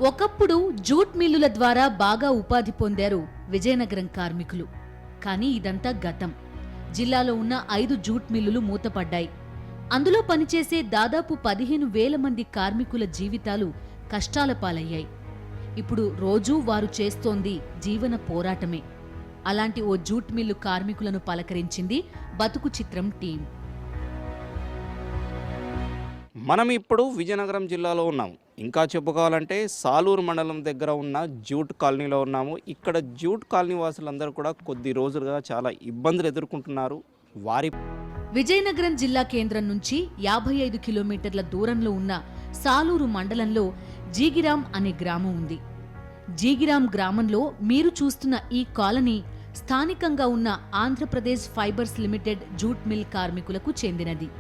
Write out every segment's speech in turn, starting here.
ఒకప్పుడు జూట్ మిల్లుల ద్వారా బాగా ఉపాధి పొందారు విజయనగరం కార్మికులు. కానీ ఇదంతా గతం. జిల్లాలో ఉన్న 5 జూట్ మిల్లులు మూతపడ్డాయి. అందులో పనిచేసే దాదాపు 15,000 మంది కార్మికుల జీవితాలు కష్టాల పాలయ్యాయి. ఇప్పుడు రోజూ వారు చేస్తోంది జీవన పోరాటమే. అలాంటి ఓ జూట్ మిల్లు కార్మికులను పలకరించింది బతుకు చిత్రం టీం. మనం ఇప్పుడు విజయనగరం జిల్లాలో ఉన్నాము. ఇంకా చెప్పుకోవాలంటే సాలూరు మండలం దగ్గర ఉన్న జూట్ కాలనీలో ఉన్నాము. ఇక్కడ జూట్ కాలనీ వాసులందరూ కూడా కొద్ది రోజులుగా చాలా ఇబ్బందులు ఎదుర్కొంటున్నారు. విజయనగరం జిల్లా కేంద్రం నుంచి 55 కిలోమీటర్ల దూరంలో ఉన్న సాలూరు మండలంలో జీగిరాం అనే గ్రామం ఉంది. జీగిరాం గ్రామంలో మీరు చూస్తున్న ఈ కాలనీ స్థానికంగా ఉన్న Andhra Pradesh fibres limited jute mill కార్మికులకు చెందినది.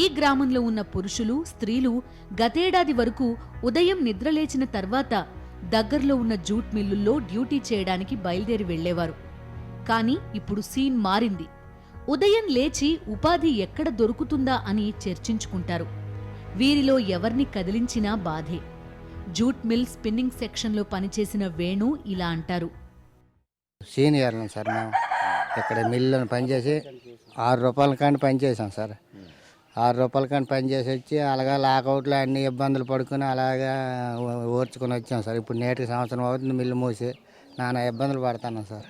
ఈ గ్రామంలో ఉన్న పురుషులు, స్త్రీలు గతేడాది వరకు ఉదయం నిద్రలేచిన తర్వాత దగ్గర్లో ఉన్న జూట్ మిల్లుల్లో డ్యూటీ చేయడానికి బయలుదేరి వెళ్లేవారు. కానీ ఇప్పుడు సీన్ మారింది. ఉదయం లేచి ఉపాధి ఎక్కడ దొరుకుతుందా అని చర్చించుకుంటారు. వీరిలో ఎవరిని కదిలించినా బాధే. జూట్ మిల్ స్పిన్నింగ్ సెక్షన్లో పనిచేసిన వేణు ఇలా అంటారు. సీనియర్లు సార్, మేము ఇక్కడ మిల్లులను పనిచేసి 6 రూపాయల కానీ పనిచేసాం సార్. 6 రూపాయల కానీ పనిచేసి వచ్చి అలాగా లాకౌట్లు అన్ని ఇబ్బందులు పడుకుని అలాగా ఓర్చుకొని వచ్చాం సార్. ఇప్పుడు నేటికి సంవత్సరం అవుతుంది మిల్లు మూసి, నానా ఇబ్బందులు పడుతున్నాం సార్.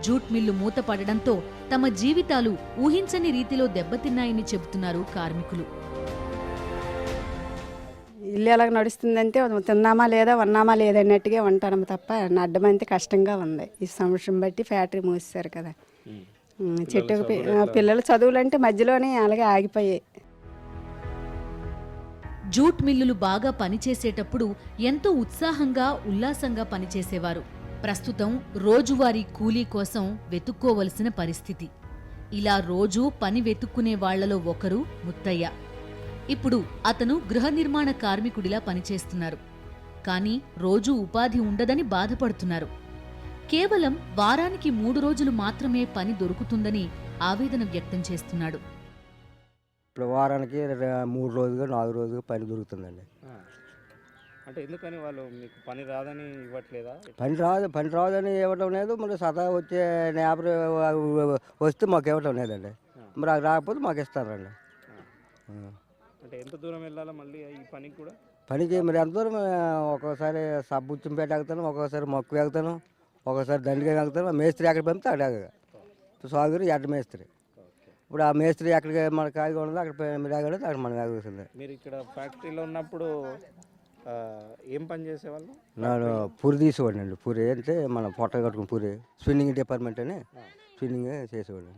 జూట్ మిల్లు మూతపడడంతో తమ జీవితాలు ఊహించని రీతిలో దెబ్బతిన్నాయని చెబుతున్నారు కార్మికులు. ఇల్లు ఎలాగ నడుస్తుందంటే తిన్నామా లేదా ఉన్నామా లేదన్నట్టుగా ఉంటాము తప్ప అడ్డమంతే కష్టంగా ఉంది. ఈ సంవత్సరం బట్టి ఫ్యాక్టరీ మూసేశారు కదా. చెట్టుకు పిల్లలు చదువులంటే మధ్యలోనే అలాగే ఆగిపోయాయి. జూట్ మిల్లులు బాగా పనిచేసేటప్పుడు ఎంతో ఉత్సాహంగా ఉల్లాసంగా పనిచేసేవారు. ప్రస్తుతం రోజువారీ కూలీ కోసం వెతుక్కోవలసిన పరిస్థితి. ఇలా రోజూ పని వెతుక్కునే వాళ్లలో ఒకరు ముత్తయ్య. ఇప్పుడు అతను గృహ నిర్మాణ కార్మికుడిలా పనిచేస్తున్నారు. కానీ రోజూ ఉపాధి ఉండదని బాధపడుతున్నారు. కేవలం వారానికి 3 రోజులు మాత్రమే పని దొరుకుతుందని ఆవేదన వ్యక్తం చేస్తున్నాడు. ఇప్పుడు వారానికి 3 రోజులు 4 రోజులు పని దొరుకుతుందండి. అంటే ఎందుకని వాళ్ళు మీకు పని రాదని ఇవ్వట్లేదా? పని రాదని ఇవ్వటం లేదు. మరి సదా వచ్చే నేపర్ వస్తే మాకు ఇవ్వటం లేదండి. మరి అది రాకపోతే మాకు ఇస్తారండి. అంటే ఎంత దూరం వెళ్ళాలా మళ్ళీ ఈ పనికి కూడా? పనికి మరి ఎంత దూరం, ఒక్కోసారి సబ్బుచ్చంపేట ఎగుతాను, ఒక్కోసారి మొక్కు ఎగుతాను, ఒక్కోసారి దండిగా ఎగుతాను. మేస్త్రి ఎక్కడ పంపితే అక్కడ సాగురు ఎడ్డ మేస్త్రి. ఇప్పుడు ఆ మేస్త్రి ఎక్కడికి మన కాయగా ఉండదు, అక్కడ మీరు ఎగడదు, అక్కడ మనం ఎగుతుంది. మీరు ఇక్కడ ఫ్యాక్టరీలో ఉన్నప్పుడు ఏం పని చేసేవాళ్ళు? నేను పూరి తీసేవాడిని అండి. పూరి అంటే మన పొట్ట కట్టుకుని పూరి స్పిన్నింగ్ డిపార్ట్మెంట్ అని స్పిన్నింగ్ చేసేవాడిని.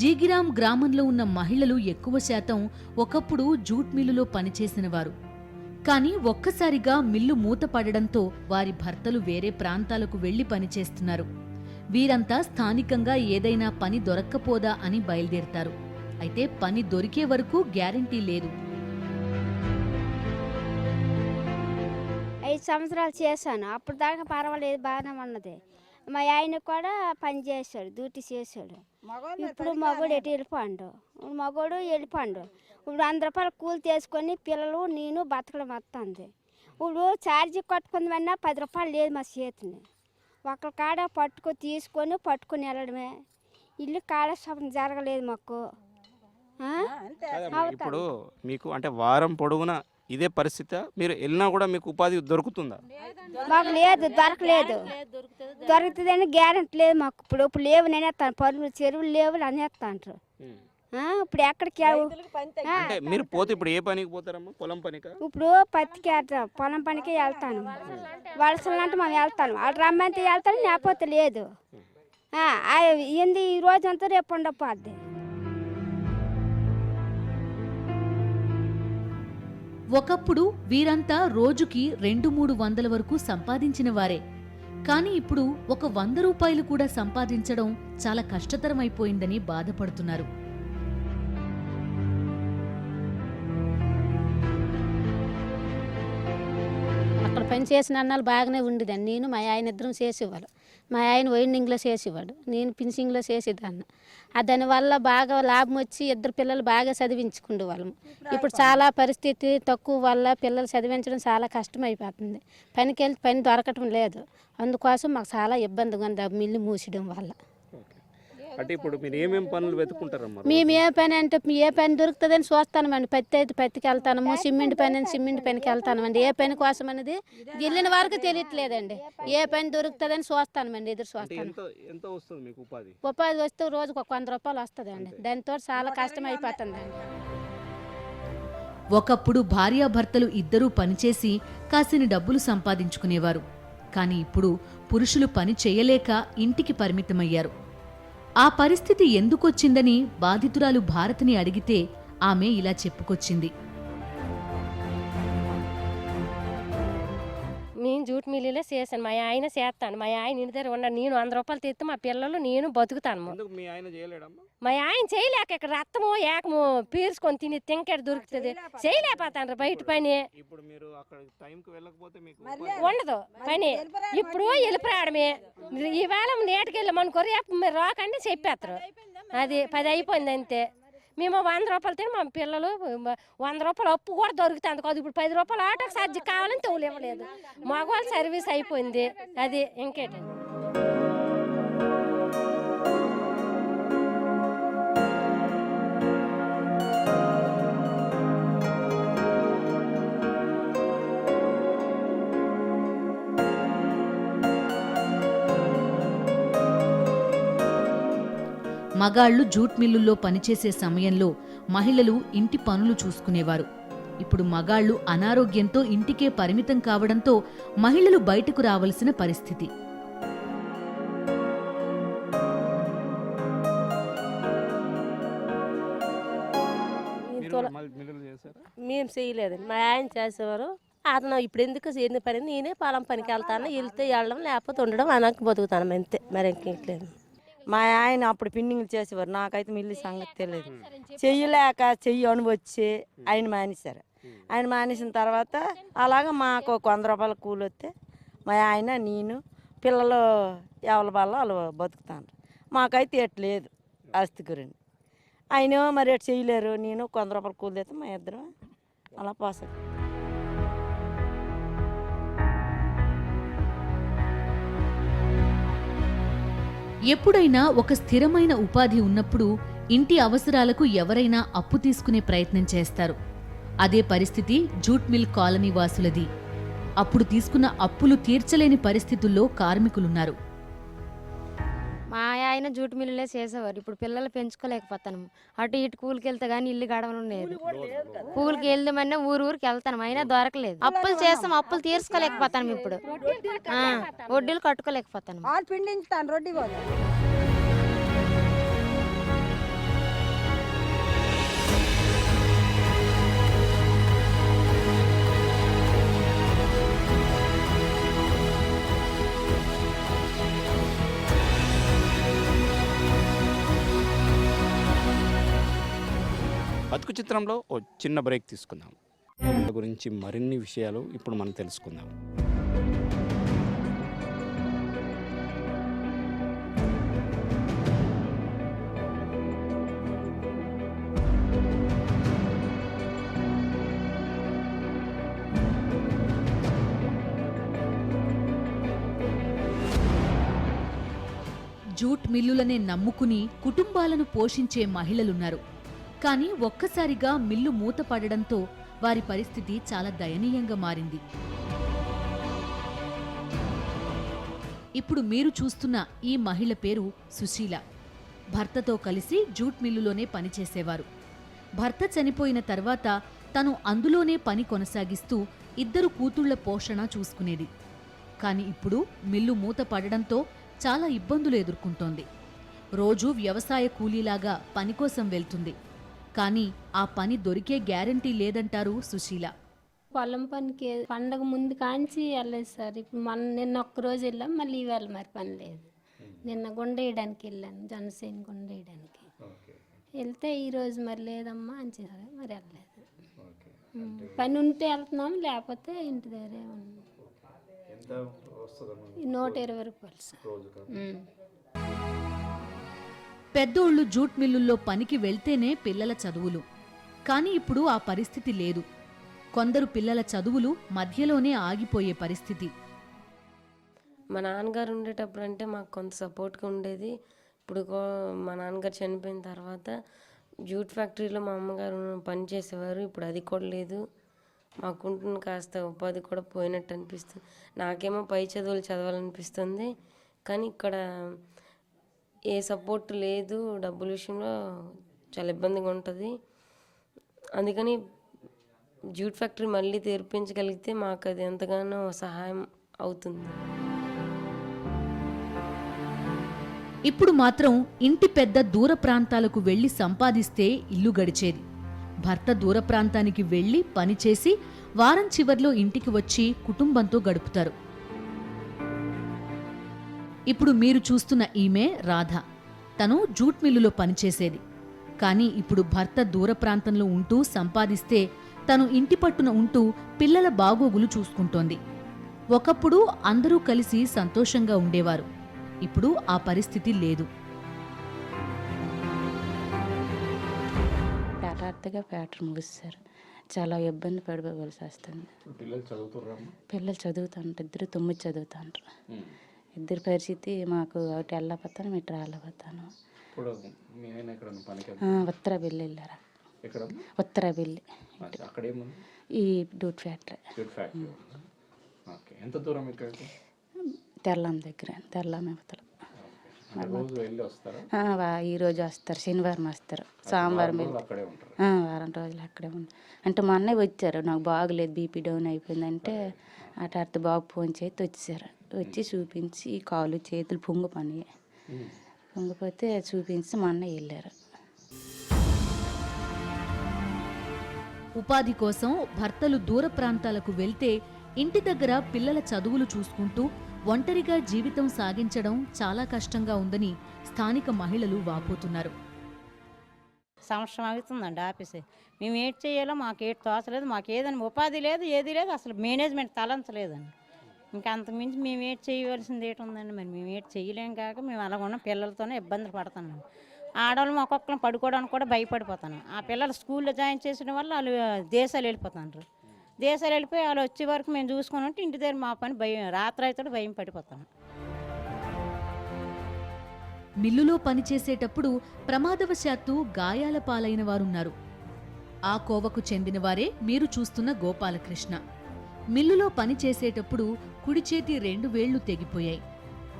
జీగిరాం గ్రామంలో ఉన్న మహిళలు ఎక్కువ శాతం ఒకప్పుడు జూట్ మిల్లులో పనిచేసిన వారు. కానీ ఒక్కసారిగా మిల్లు మూతపడడంతో వారి భర్తలు వేరే ప్రాంతాలకు వెళ్లి పనిచేస్తున్నారు. వీరంతా స్థానికంగా ఏదైనా పని దొరక్కపోదా అని బయలుదేరతారు. అయితే పని దొరికే వరకు గ్యారంటీ లేదు. 5 సంవత్సరాలు చేశాను. అప్పుడు దాకా పర్వాలేదు, బాగానే ఉన్నది. మా ఆయన కూడా పని చేశాడు, డ్యూటీ చేశాడు. ఇప్పుడు మగోడు ఎటు వెళ్ళిపోండు, మగోడు వెళ్ళిపోండు. ఇప్పుడు 100 రూపాయలు కూలి తీసుకొని పిల్లలు నేను బతకడం వస్తుంది. ఇప్పుడు ఛార్జీ కట్టుకుందామన్నా 10 రూపాయలు లేదు మా చేతిని. ఒకళ్ళ కాడ పట్టుకొని వెళ్ళడమే. ఇల్లు కాలక్షేపం జరగలేదు మాకు. ఇప్పుడు మీకు అంటే వారం పొడవునా ఇదే పరిస్థితి? మీరు వెళ్ళినా కూడా మీకు ఉపాధి దొరుకుతుందా? మాకు లేదు, దొరకలేదు. దొరుకుతుందని గ్యారెంటీ లేదు మాకు. ఇప్పుడు లేవు, నేనేస్తాను. పనులు చెరువులు లేవు అనేస్తా అంటారు. ఇప్పుడు ఎక్కడికి అంటే మీరు పోతే ఇప్పుడు ఏ పనికి పోతారమ్మా? పొలం పనికా? ఇప్పుడు పత్తికి పొలం పనికి వెళ్తాను, వలసలు అంటే మనం వెళ్తాను, వాళ్ళు రమ్మంటే వెళ్తాను, లేకపోతే లేదు. ఏంది ఈ రోజు అంతా రేపు ఉండకపోద్ది. ఒకప్పుడు వీరంతా రోజుకి 200-300 వరకు సంపాదించిన వారే. కానీ ఇప్పుడు ఒక 100 రూపాయలు కూడా సంపాదించడం చాలా కష్టతరమైపోయిందని బాధపడుతున్నారు. అక్కడ పని చేసిన అన్నాలు బాగానే ఉండేదాన్ని. నేను మా ఆయన ఇద్దరం చేసేవాళ్ళు. మా ఆయన వైండింగ్లో చేసేవాడు, నేను ఫినిషింగ్లో చేసేదాన్ని. దానివల్ల బాగా లాభం వచ్చి ఇద్దరు పిల్లలు బాగా చదివించుకునే వాళ్ళము. ఇప్పుడు చాలా పరిస్థితి తక్కువ వల్ల పిల్లలు చదివించడం చాలా కష్టమైపోతుంది. పనికి వెళ్తే పని దొరకటం లేదు. అందుకోసం మాకు చాలా ఇబ్బందిగా ఉంది మిల్లు మూసడం వల్ల. అంటే ఇప్పుడు మీరు ఏమేమి పనులు వెతుక్కుంటారమ్మా? మేము ఏ పని అంటే ఏ పని దొరుకుతుందని చూస్తామండి. పత్తి అయితే పత్తికి వెళ్తాము, సిమెంట్ పని అని సిమెంట్ పనికి వెళ్తామండి. ఏ పని కోసం అనేది వెళ్ళిన వరకు తెలియట్లేదండి. ఏ పని దొరుకుతుందని చూస్తామండి, ఎదురు చూస్తాను. ఎంత వస్తుంది మీకు ఉపాధి? ఉపాధి వస్తే రోజుకు 100 రూపాయలు వస్తుందండి. దానితో చాలా కష్టం అయిపోతుందండి. ఒకప్పుడు భార్యాభర్తలు ఇద్దరూ పనిచేసి కాసిని డబ్బులు సంపాదించుకునేవారు. కానీ ఇప్పుడు పురుషులు పని చేయలేక ఇంటికి పరిమితమయ్యారు. ఆ పరిస్థితి ఎందుకొచ్చిందని బాధితురాలు భారతిని అడిగితే ఆమె ఇలా చెప్పుకొచ్చింది. నేను జూట్ మిల్లులో చేశాను, మా ఆయన చేస్తాను. మా ఆయన ఇంటి దగ్గర ఉన్నాడు, నేను 100 రూపాయలు తెస్తే మా పిల్లలు నేను బతుకుతాను. మీ ఆయన చేయలేడమ్మా? మా ఆయన చేయలేక ఇక్కడ రక్తము ఏకము పీల్చుకొని తిని తింకెడ దొరుకుతుంది, చేయలేకపోతాను బయట పని. ఇప్పుడు మీరు అక్కడ టైంకి వెళ్ళకపోతే మీకు ఉండదు పని. ఇప్పుడు వెళ్ళిపోయాడమే. ఈవేళ నేటికి వెళ్ళమనుకో, రేపు మీరు రాకండి చెప్పేస్తారు. అది 10 అయిపోయింది అంతే. మేము 100 రూపాయలు తిని మా పిల్లలు 100 రూపాయలు అప్పు కూడా దొరుకుతుంది కాదు. ఇప్పుడు 10 రూపాయలు ఆటోకి ఛార్జీ కావాలని తోలు ఇవ్వలేదు. మగవాళ్ళ సర్వీస్ అయిపోయింది. అది ఇంకేంటి. మగాళ్లు జూట్ మిల్లుల్లో పనిచేసే సమయంలో మహిళలు ఇంటి పనులు చూసుకునేవారు. ఇప్పుడు మగాళ్లు అనారోగ్యంతో ఇంటికే పరిమితం కావడంతో మహిళలు బయటకు రావలసిన పరిస్థితి. మేము చేయలేదండి, మా ఆయన చేసేవారు. అతను ఇప్పుడు ఎందుకు ఎన్ని పని, నేనే పొలం పనికి వెళ్తాను, వెళ్తే వెళ్ళడం లేకపోతే ఉండడం అనకు బతుకుతాను అంతే, మరి ఇంకేట్లేదు. మా ఆయన అప్పుడు పిన్నింగ్లు చేసేవారు, నాకైతే మిల్లు సంగతి తెలియదు. చెయ్యలేక చెయ్యి వచ్చి ఆయన మానేశారు. ఆయన మానేసిన తర్వాత అలాగ మాకు 100 రూపాయల కూలి వస్తే మా ఆయన నేను పిల్లలు ఎవరి వల్ల వాళ్ళు బతుకుతాను. మాకైతే ఎట్లేదు ఆస్తి గురించి. ఆయన మరి ఎటు చేయలేరు, నేను 100 రూపాయల కూలి తెస్తే మా ఇద్దరం అలా పోసాం. ఎప్పుడైనా ఒక స్థిరమైన ఉపాధి ఉన్నప్పుడు ఇంటి అవసరాలకు ఎవరైనా అప్పు తీసుకునే ప్రయత్నం చేస్తారు. అదే పరిస్థితి జూట్ మిల్ కాలనీ వాసులది. అప్పుడు తీసుకున్న అప్పులు తీర్చలేని పరిస్థితుల్లో కార్మికులున్నారు. మా ఆయన జూట్ మిల్లులే చేసేవారు. ఇప్పుడు పిల్లలు పెంచుకోలేకపోతాను. అటు ఇటు కూలికి వెళ్తే కానీ ఇల్లు గడవడం లేదు. కూలికి వెళ్దామన్నా ఊరికి వెళ్తాను, అయినా దొరకలేదు. అప్పులు చేస్తాం, అప్పులు తీర్చుకోలేకపోతాను. ఇప్పుడు వడ్డీలు కట్టుకోలేకపోతాను. బతుకు చిత్రంలో ఓ చిన్న బ్రేక్ తీసుకుందాం. వీళ్ళ గురించి మరిన్ని విషయాలు ఇప్పుడు మనం తెలుసుకుందాం. జూట్ మిల్లులనే నమ్ముకుని కుటుంబాలను పోషించే మహిళలున్నారు. కానీ ఒక్కసారిగా మిల్లు మూతపడడంతో వారి పరిస్థితి చాలా దయనీయంగా మారింది. ఇప్పుడు మీరు చూస్తున్న ఈ మహిళ పేరు సుశీల. భర్తతో కలిసి జూట్ మిల్లులోనే పనిచేసేవారు. భర్త చనిపోయిన తర్వాత తను అందులోనే పని కొనసాగిస్తూ 2 కూతుళ్ల పోషణ చూసుకునేది. కాని ఇప్పుడు మిల్లు మూత పడడంతో చాలా ఇబ్బందులు ఎదుర్కొంటోంది. రోజూ వ్యవసాయ కూలీలాగా పని కోసం వెళ్తుంది. కానీ ఆ పని దొరికే గ్యారంటీ లేదంటారు సుశీల. పొలం పనికి పండగ ముందు కాంచి వెళ్ళలేదు సార్. ఇప్పుడు నిన్న ఒక్కరోజు వెళ్ళాం, మళ్ళీ ఇవాళ మరి పని లేదు. నిన్న గుండ వేయడానికి వెళ్ళాను, జనసేన గుండ వేయడానికి వెళ్తే ఈరోజు మరి లేదమ్మా అని చెప్పారు, మరి వెళ్ళలేదు. పని ఉంటే వెళ్తున్నాం, లేకపోతే ఇంటి దగ్గరే ఉన్నాం. 120 రూపాయలు సార్. పెద్దోళ్లు జూట్ మిల్లుల్లో పనికి వెళ్తేనే పిల్లల చదువులు. కానీ ఇప్పుడు ఆ పరిస్థితి లేదు. కొందరు పిల్లల చదువులు మధ్యలోనే ఆగిపోయే పరిస్థితి. మా నాన్నగారు ఉండేటప్పుడు అంటే మాకు కొంత సపోర్ట్గా ఉండేది. ఇప్పుడు మా నాన్నగారు చనిపోయిన తర్వాత జూట్ ఫ్యాక్టరీలో మా అమ్మగారు పని చేసేవారు. ఇప్పుడు అది కూడా లేదు. మాకుంటున్న కాస్త ఉపాధి కూడా పోయినట్టు అనిపిస్తుంది. నాకేమో పై చదువులు చదవాలనిపిస్తుంది, కానీ ఇక్కడ ఏ సపోర్ట్ లేదు. డబ్బుల విషయంలో చాలా ఇబ్బందిగా ఉంటుంది. అందుకని జూట్ ఫ్యాక్టరీ మళ్ళీ తెరిపించగలిగితే మాకు అది ఎంతగానో సహాయం అవుతుంది. ఇప్పుడు మాత్రం ఇంటి పెద్ద దూర ప్రాంతాలకు వెళ్లి సంపాదిస్తే ఇల్లు గడిచేది. భర్త దూర ప్రాంతానికి వెళ్లి పనిచేసి వారం చివర్లో ఇంటికి వచ్చి కుటుంబంతో గడుపుతారు. ఇప్పుడు మీరు చూస్తున్న ఈమె రాధ. తను జూట్ మిల్లులో పనిచేసేది. కానీ ఇప్పుడు భర్త దూర ప్రాంతంలో ఉంటూ సంపాదిస్తే తను ఇంటి పట్టున ఉంటూ పిల్లల బాగోగులు చూసుకుంటోంది. ఒకప్పుడు అందరూ కలిసి సంతోషంగా ఉండేవారు. ఇప్పుడు ఆ పరిస్థితి లేదు. హఠాత్తుగా ఫ్యాక్టరీ ముగిస్తారు. చాలా ఇబ్బంది పడిపోవలసి వస్తుంది. పిల్లలు చదువుతుంటారు, 2 9 చదువుతుంటారు. 2 పరిస్థితి మాకు ఒకటి వెళ్ళకపోతాను, ఇటు రాలేకపోతాను. ఉత్తరబెల్లి వెళ్ళారా? ఉత్తరబెల్లి ఈ జూట్ ఫ్యాక్టరీ. తెల్లాం దగ్గర, తెల్లాం అవతల. ఈరోజు వస్తారు, శనివారం వస్తారు, సోమవారం వారం రోజులు అక్కడే ఉంటారు. అంటే మొన్నే వచ్చారు, నాకు బాగలేదు, బీపీ డౌన్ అయిపోయిందంటే అటు బాబు ఫోన్ చేసి వచ్చారు. వచ్చి చూపించి కాలు చేతులు పొంగిపోతే చూపించి మొన్న వెళ్ళారు. ఉపాధి కోసం భర్తలు దూర ప్రాంతాలకు వెళ్తే ఇంటి దగ్గర పిల్లల చదువులు చూసుకుంటూ ఒంటరిగా జీవితం సాగించడం చాలా కష్టంగా ఉందని స్థానిక మహిళలు వాపోతున్నారు. సంవత్సరం అవుతుందండి ఆఫీసు. మేము ఏటి చేయాలో మాకు ఏటి తోచలేదు, మాకు ఏదైనా ఉపాధి లేదు, ఏది లేదు, అసలు మేనేజ్మెంట్ తలంచలేదండి. ఇంకా అంతకుమించి మేము ఏటి చేయవలసింది ఏటి ఉందండి. మరి మేము ఏటి చేయలేం కాక మేము అలా ఉన్న పిల్లలతోనే ఇబ్బందులు పడుతున్నాం. ఆడవాళ్ళు ఒక్కొక్కరు పడుకోవడానికి కూడా భయపడిపోతాను. ఆ పిల్లలు స్కూల్లో జాయిన్ చేసిన వల్ల వాళ్ళు దేశాలు వెళ్ళిపోతారు. దేశాలు వెళ్ళిపోయి వాళ్ళు వచ్చే వరకు మేము చూసుకుని ఉంటే ఇంటి దగ్గర మా పని భయం, రాత్రి అయితే భయం పడిపోతాను. మిల్లులో పనిచేసేటప్పుడు ప్రమాదవశాత్తు గాయాల పాలైన వారున్నారు. ఆ కోవకు చెందినవారే మీరు చూస్తున్న గోపాలకృష్ణ. మిల్లులో పనిచేసేటప్పుడు కుడి చేతి 2 వేళ్లు తెగిపోయాయి.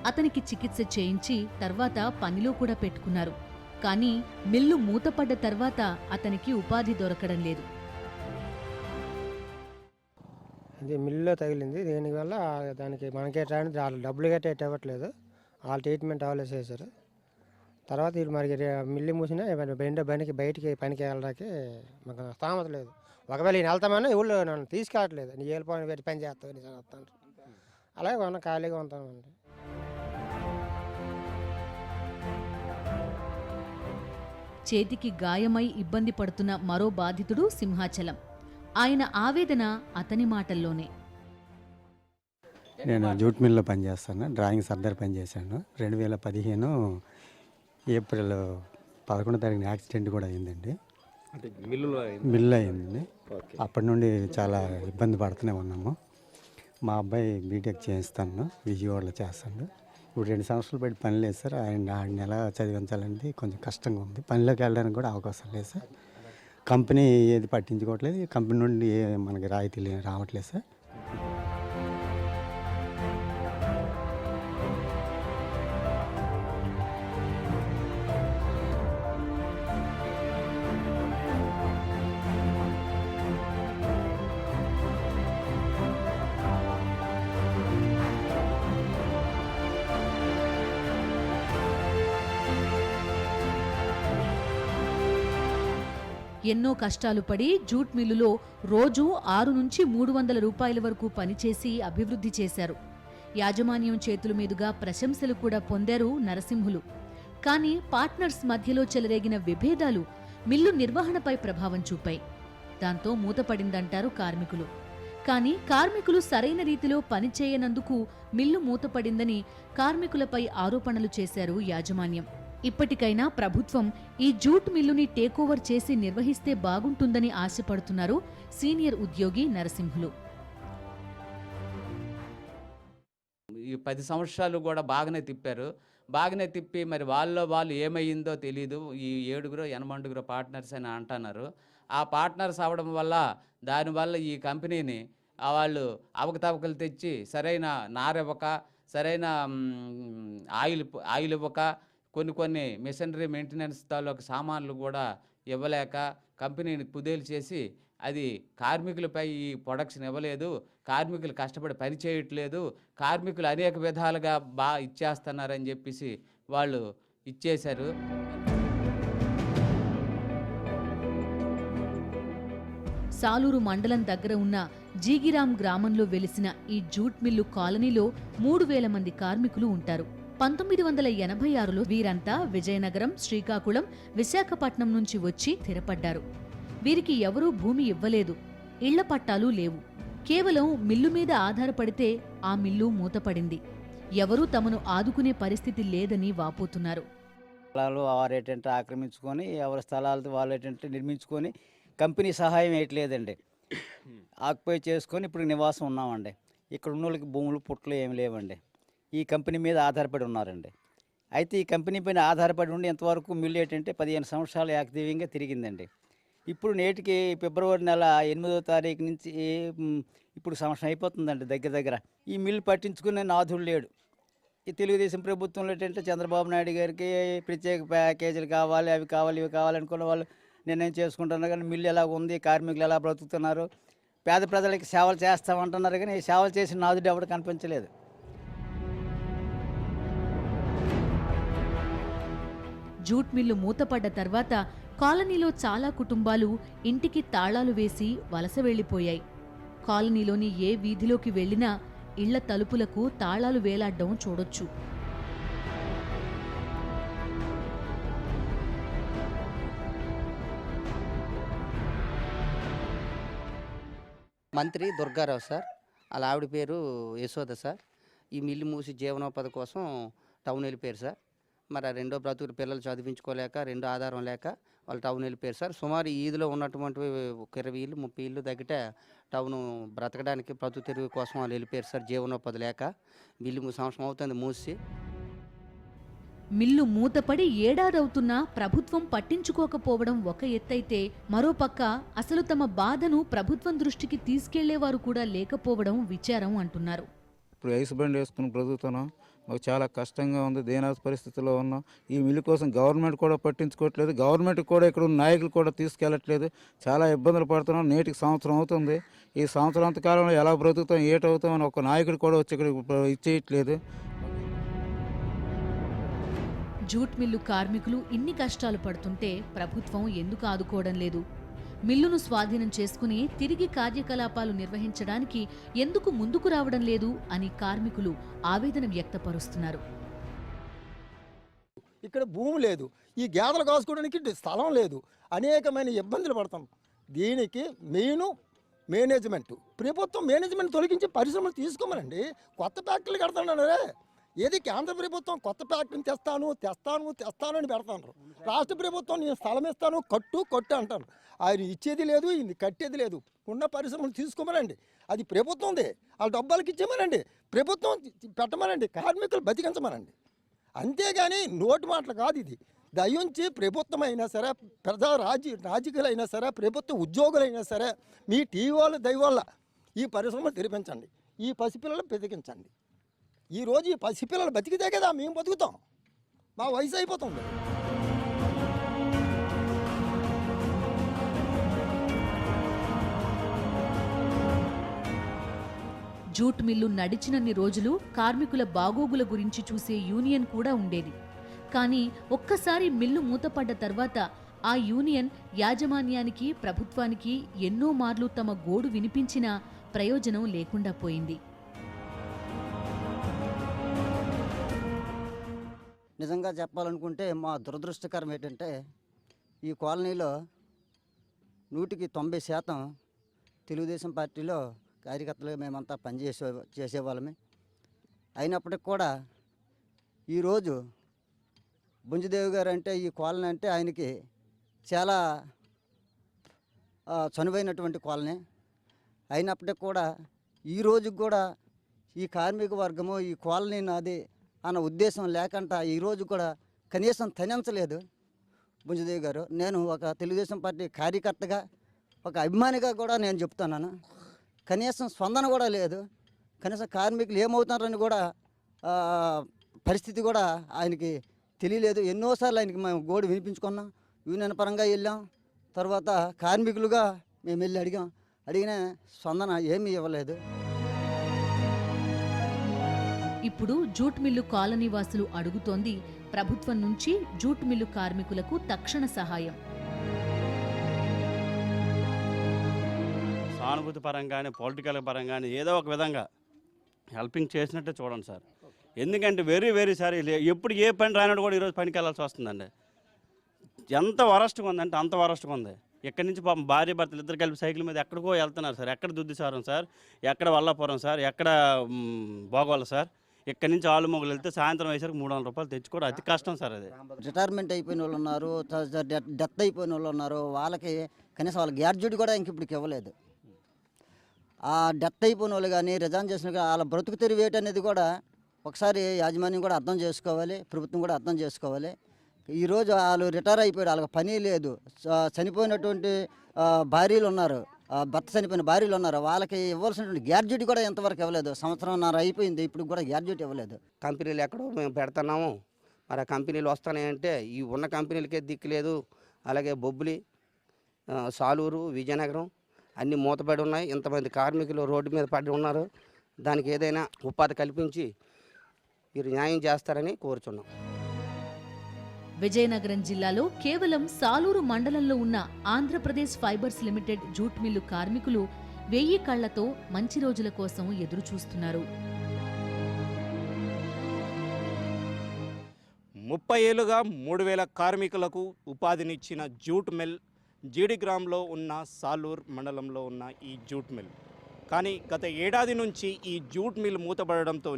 అతనికి చికిత్స చేయించి తర్వాత పనిలో కూడా పెట్టుకున్నారు. కానీ మిల్లు మూతపడ్డ తర్వాత అతనికి ఉపాధి దొరకడం లేదు. ఇది మిల్లులో తగిలింది. దీనివల్ల దానికి మనకే వాళ్ళు డబ్బులు గట్ట ఇవ్వట్లేదు. వాళ్ళు ట్రీట్మెంట్ అవ్వలేదు చేశారు. తర్వాత వీళ్ళు మరి మిల్లు మూసినా బయటికి పనికి వెళ్ళడానికి మాకు స్థామత లేదు. ఒకవేళ నేను వెళ్తామని ఊళ్ళో నన్ను తీసుకెళ్ళట్లేదు. నీ వెళ్ళిపోయిన పెట్టి పని చేస్తావు నీ వస్తాను. అలాగే ఉన్న ఖాళీగా ఉంటామండి. చేతికి గాయమై ఇబ్బంది పడుతున్న మరో బాధితుడు సింహాచలం. ఆయన ఆవేదన అతని మాటల్లోనే. నేను జూట్ మిల్లో పనిచేస్తాను. డ్రాయింగ్ సర్దార్ పనిచేశాను. 2015 ఏప్రిల్ 11వ తారీఖున యాక్సిడెంట్ కూడా అయిందండి. మిల్లు అయిందండి. అప్పటి నుండి చాలా ఇబ్బంది పడుతూనే ఉన్నాము. మా అబ్బాయి బీటెక్ చేయిస్తాను, విజయవాడలో చేస్తాను. ఇప్పుడు 2 సంవత్సరాలు బట్టి పని లేదు సార్. ఆయన ఎలా చదివించాలంటే కొంచెం కష్టంగా ఉంది. పనిలోకి వెళ్ళడానికి కూడా అవకాశం లేదు సార్. కంపెనీ ఏది పట్టించుకోవట్లేదు. కంపెనీ నుండి మనకి రాయితీలు రావట్లేదు సార్. ఎన్నో కష్టాలు పడి జూట్ మిల్లులో రోజు 6 నుంచి 300 రూపాయల వరకు పనిచేసి అభివృద్ధి చేశారు. యాజమాన్యం చేతుల మీదుగా ప్రశంసలు కూడా పొందారు నరసింహులు. కానీ పార్ట్నర్స్ మధ్యలో చెలరేగిన విభేదాలు మిల్లు నిర్వహణపై ప్రభావం చూపాయి. దాంతో మూతపడిందంటారు కార్మికులు. కానీ కార్మికులు సరైన రీతిలో పనిచేయనందుకు మిల్లు మూతపడిందని కార్మికులపై ఆరోపణలు చేశారు యాజమాన్యం. ఇప్పటికైనా ప్రభుత్వం ఈ జూట్ మిల్లుని టేకోవర్ చేసి నిర్వహిస్తే బాగుంటుందని ఆశపడుతున్నారు సీనియర్ ఉద్యోగి నరసింహులు. ఈ 10 సంవత్సరాలు కూడా బాగానే తిప్పి మరి వాళ్ళు ఏమయ్యిందో తెలీదు. ఈ 8 పార్ట్నర్స్ అని అంటున్నారు. ఆ పార్ట్నర్స్ అవ్వడం వల్ల దానివల్ల ఈ కంపెనీని వాళ్ళు అవకతవకలు తెచ్చి సరైన నారివ్వక, సరైన ఆయిల్ ఇవ్వక, కొన్ని మిషనరీ మెయింటెనెన్స్ తాలూకు సామాన్లు కూడా ఇవ్వలేక కంపెనీని కుదేలు చేసి అది కార్మికులపై ఈ ప్రొడక్షన్ ఇవ్వలేదు, కార్మికులు కష్టపడి పని చేయట్లేదు, కార్మికులు అనేక విధాలుగా ఇచ్చేస్తున్నారని చెప్పేసి వాళ్ళు ఇచ్చేశారు. సాలూరు మండలం దగ్గర ఉన్న జీగిరాం గ్రామంలో వెలిసిన ఈ జూట్ మిల్లు కాలనీలో 3000 మంది కార్మికులు ఉంటారు. 1986లో వీరంతా విజయనగరం, శ్రీకాకుళం, విశాఖపట్నం నుంచి వచ్చి స్థిరపడ్డారు. వీరికి ఎవరూ భూమి ఇవ్వలేదు, ఇళ్ల పట్టాలు లేవు. కేవలం మిల్లు మీద ఆధారపడితే ఆ మిల్లు మూతపడింది. ఎవరూ తమను ఆదుకునే పరిస్థితి లేదని వాపోతున్నారు. స్థలాలు వారేటంటే ఆక్రమించుకొని ఎవరి స్థలాలతో వాళ్ళేటంటే నిర్మించుకొని కంపెనీ సహాయం వేయట్లేదండి. ఆక్యుపై చేసుకొని ఇప్పుడు నివాసం ఉన్నామండి. ఇక్కడ ఉన్న వాళ్ళకి భూములు పుట్టలు ఏమి లేవండి. ఈ కంపెనీ మీద ఆధారపడి ఉన్నారండి. అయితే ఈ కంపెనీ పైన ఆధారపడి ఉండి ఎంతవరకు మిల్లు ఏంటంటే 15 సంవత్సరాలు ఏకదీవ్యంగా తిరిగిందండి. ఇప్పుడు నేటికి ఫిబ్రవరి నెల 8వ తారీఖు నుంచి ఇప్పుడు సంవత్సరం అయిపోతుందండి దగ్గర. ఈ మిల్లు పట్టించుకునే నాథుడు లేడు. ఈ తెలుగుదేశం ప్రభుత్వంలో ఏంటంటే చంద్రబాబు నాయుడు గారికి ప్రత్యేక ప్యాకేజీలు కావాలి, అవి కావాలి, ఇవి కావాలనుకున్న వాళ్ళు నిర్ణయం చేసుకుంటున్నారు. కానీ మిల్లు ఎలా ఉంది, కార్మికులు ఎలా బ్రతుకుతున్నారు, పేద ప్రజలకి సేవలు చేస్తామంటున్నారు. కానీ సేవలు చేసిన నాదుడు ఎవరు కనిపించలేదు. జూట్ మిల్లు మూతపడ్డ తర్వాత కాలనీలో చాలా కుటుంబాలు ఇంటికి తాళాలు వేసి వలస వెళ్లిపోయాయి. కాలనీలోని ఏ వీధిలోకి వెళ్లినా ఇళ్ల తలుపులకు తాళాలు వేలాడ్డం చూడొచ్చు. మంత్రి దుర్గారావు సార్, అలా ఆవిడ పేరు యశోద సార్. ఈ మిల్లు మూసి జీవనోపాధి కోసం టౌన్ వెళ్ళిపోయారు సార్. మరి ఆ రెండో బ్రతుకు పిల్లలు చదివించుకోలేక, రెండో ఆధారం లేక వాళ్ళు టౌన్ వెళ్ళిపోయారు సార్. సుమారు ఈ ఈదులో ఉన్నటువంటి 20 ఇళ్ళు 30 ఇళ్ళు దగ్గర టౌను బ్రతకడానికి బ్రతుకు తెరుగు కోసం వాళ్ళు వెళ్ళిపోయారు సార్. జీవనోపాధి లేక మిల్లు సంవత్సరం అవుతుంది మూసి. మిల్లు మూతపడి ఏడాదవుతున్నా ప్రభుత్వం పట్టించుకోకపోవడం ఒక ఎత్తైతే, మరోపక్క అసలు తమ బాధను ప్రభుత్వం దృష్టికి తీసుకెళ్లేవారు కూడా లేకపోవడం విచారం అంటున్నారు. ఇప్పుడు ఐస్ బండ్ వేసుకుని బ్రతుకుతున్నాం. మాకు చాలా కష్టంగా ఉంది, దీనాథ పరిస్థితిలో ఉన్నాం. ఈ మిల్లు కోసం గవర్నమెంట్ కూడా పట్టించుకోవట్లేదు, గవర్నమెంట్ కూడా ఇక్కడ ఉన్న నాయకులు కూడా తీసుకెళ్ళట్లేదు. చాలా ఇబ్బందులు పడుతున్నాం. నేటికి సంవత్సరం అవుతుంది. ఈ సంవత్సరాంత కాలంలో ఎలా బ్రతుకుతాం, ఏటవుతాం అని ఒక నాయకుడు కూడా వచ్చి ఇక్కడ ఇచ్చేయట్లేదు. జూట్ మిల్లు కార్మికులు ఇన్ని కష్టాలు పడుతుంటే ప్రభుత్వం ఎందుకు ఆదుకోవడం లేదు? మిల్లును స్వాధీనం చేసుకుని తిరిగి కార్యకలాపాలు నిర్వహించడానికి ఎందుకు ముందుకు రావడం లేదు అని కార్మికులు ఆవేదన వ్యక్తపరుస్తున్నారు. ఇక్కడ భూమి లేదు, ఈ గేదెలు కాసుకోవడానికి స్థలం లేదు, అనేకమైన ఇబ్బందులు పడతాం. దీనికి మేనేజ్మెంట్, ప్రభుత్వం మేనేజ్మెంట్ తొలగించి పరిశ్రమలు తీసుకోమనండి. కొత్త ఫ్యాక్టరీలు కడతానరే. ఏది కేంద్ర ప్రభుత్వం కొత్త ఫ్యాక్టరీని తెస్తాను అని పెడతాను. రాష్ట్ర ప్రభుత్వం నేను స్థలం ఇస్తాను, కొట్టు అంటాను. ఆయన ఇచ్చేది లేదు, ఇది కట్టేది లేదు. ఉన్న పరిశ్రమలు తీసుకోమనండి. అది ప్రభుత్వందే, వాళ్ళ డబ్బాలకి ఇచ్చేమనండి. ప్రభుత్వం పెట్టమనండి, కార్మికులు బతికించమనండి. అంతేగాని నోటి మాటలు కాదు ఇది. దయించి ప్రభుత్వం అయినా సరే, రాజకీయాలైనా సరే, ప్రభుత్వ ఉద్యోగులైనా సరే, మీ టీవీల దయవల్ల ఈ పరిశ్రమలు తెరిపించండి, ఈ పసిపిల్లలు బతికించండి. ఈరోజు ఈ పసిపిల్లలు బతికితే కదా మేము బతుకుతాం. మా వయసు అయిపోతుంది. జూట్ మిల్లు నడిచినన్ని రోజులు కార్మికుల బాగోగుల గురించి చూసే యూనియన్ కూడా ఉండేది. కానీ ఒక్కసారి మిల్లు మూతపడ్డ తర్వాత ఆ యూనియన్ యాజమాన్యానికి, ప్రభుత్వానికి ఎన్నో మార్లు తమ గోడు వినిపించినా ప్రయోజనం లేకుండా పోయింది. నిజంగా చెప్పాలనుకుంటే మా దురదృష్టకరం ఏంటంటే ఈ కాలనీలో 100% తెలుగుదేశం పార్టీలో కార్యకర్తలుగా మేమంతా చేసేవాళ్ళమే. అయినప్పటికి కూడా ఈరోజు బుంజిదేవి గారు అంటే ఈ కాలనీ అంటే ఆయనకి చాలా చనువైనటువంటి కాలనీ. అయినప్పటికి కూడా ఈ రోజుకి కూడా ఈ కార్మిక వర్గము ఈ కాలనీ నాది అన్న ఉద్దేశం లేకుండా ఈరోజు కూడా కనీసం తనించలేదు బుంజిదేవి గారు. నేను ఒక తెలుగుదేశం పార్టీ కార్యకర్తగా, ఒక అభిమానిగా కూడా నేను చెప్తున్నాను, కనీసం స్పందన కూడా లేదు. కనీసం కార్మికులు ఏమవుతారని కూడా పరిస్థితి కూడా ఆయనకి తెలియలేదు. ఎన్నోసార్లు ఆయనకి మేము గోడు వినిపించుకున్నాం, యూనియన్ పరంగా వెళ్ళాం, తర్వాత కార్మికులుగా మేము వెళ్ళి అడిగిన స్పందన ఏమీ ఇవ్వలేదు. ఇప్పుడు జూట్ మిల్లు కాలనీ వాసులు అడుగుతోంది ప్రభుత్వం నుంచి జూట్ మిల్లు కార్మికులకు తక్షణ సహాయం. సానుభూతి పరంగానే, పొలిటికల్ పరంగానే ఏదో ఒక విధంగా హెల్పింగ్ చేసినట్టే చూడండి సార్. ఎందుకంటే వెరీ సార్ ఎప్పుడు ఏ పని రానట్టు కూడా ఈరోజు పనికి వెళ్ళాల్సి వస్తుందండి. ఎంత వరస్ట్గా ఉందంటే అంత వరస్ట్గా ఉంది. ఎక్కడి నుంచి పాపం భార్య భర్తలు ఇద్దరు కలిపి సైకిల్ మీద ఎక్కడికో వెళ్తున్నారు సార్. ఎక్కడ దుద్దిసారం సార్, ఎక్కడ వల్లాపురం సార్, ఎక్కడ భోగోలు సార్. ఇక్కడి నుంచి ఆలుమొగలు వెళ్తే సాయంత్రం అయ్యేసరికి 300 రూపాయలు తెచ్చుకోవడం అతి కష్టం సార్. అది రిటైర్మెంట్ అయిపోయిన వాళ్ళు ఉన్నారు, డెత్ అయిపోయిన వాళ్ళు ఉన్నారు. వాళ్ళకి కనీసం వాళ్ళ గ్రాడ్యుయేట్ కూడా ఇంక ఇప్పటికి ఇవ్వలేదు. ఆ డెత్ అయిపోయిన వాళ్ళు కానీ రిజైన్ చేసిన వాళ్ళ బ్రతుకు తెరువు ఏంటనేది కూడా ఒకసారి యాజమాన్యం కూడా అర్థం చేసుకోవాలి, ప్రభుత్వం కూడా అర్థం చేసుకోవాలి. ఈరోజు వాళ్ళు రిటైర్ అయిపోయారు, వాళ్ళకి పని లేదు. చనిపోయినటువంటి భార్యలు ఉన్నారు, భర్త చనిపోయిన భార్యలు ఉన్నారు, వాళ్ళకి ఇవ్వాల్సినటువంటి గ్రాడ్యుయేట్ కూడా ఎంతవరకు ఇవ్వలేదు. 1.5 సంవత్సరం అయిపోయింది, ఇప్పుడు కూడా గ్రాడ్యుయేట్ ఇవ్వలేదు. కంపెనీలు ఎక్కడో మేము పెడుతున్నాము, మరి ఆ కంపెనీలు వస్తున్నాయంటే ఈ ఉన్న కంపెనీలకే దిక్కు లేదు. అలాగే బొబ్బిలి, సాలూరు, విజయనగరం అన్నీ మూతపడి ఉన్నాయి. ఇంతమంది కార్మికులు రోడ్డు మీద పడి ఉన్నారు. దానికి ఏదైనా ఉపాధి కల్పించి మీరు న్యాయం చేస్తారని కోరుచున్నాం. విజయనగరం జిల్లాలో కేవలం సాలూరు మండలంలో ఉన్న Andhra Pradesh fibres limited jute mill కార్మికులు 1000 కళ్లతో మంచి రోజుల కోసం ఎదురుచూస్తున్నారు. 30 ఏళ్లుగా 3000 కార్మికులకు ఉపాధినిచ్చిన జూట్ మిల్ జీడిగ్రామ్లో ఉన్న సాలూర్ మండలంలో ఉన్న ఈ జూట్ మిల్. కానీ గత ఏడాది నుంచి ఈ జూట్ మిల్ మూతపడడంతో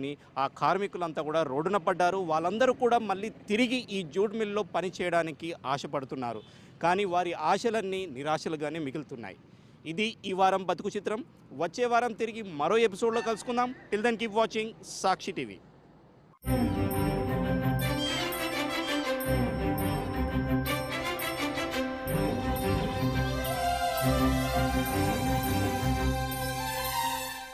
ఆ కార్మికులంతా కూడా రోడ్డున పడ్డారు. వాళ్ళందరూ కూడా మళ్ళీ తిరిగి ఈ జూట్ మిల్లో పనిచేయడానికి ఆశపడుతున్నారు. కానీ వారి ఆశలన్నీ నిరాశలుగానే మిగులుతున్నాయి. ఇది ఈ వారం బతుకు చిత్రం. వచ్చే వారం తిరిగి మరో ఎపిసోడ్లో కలుసుకుందాం. టిల్ దెన్ కీప్ వాచింగ్ సాక్షి టీవీ.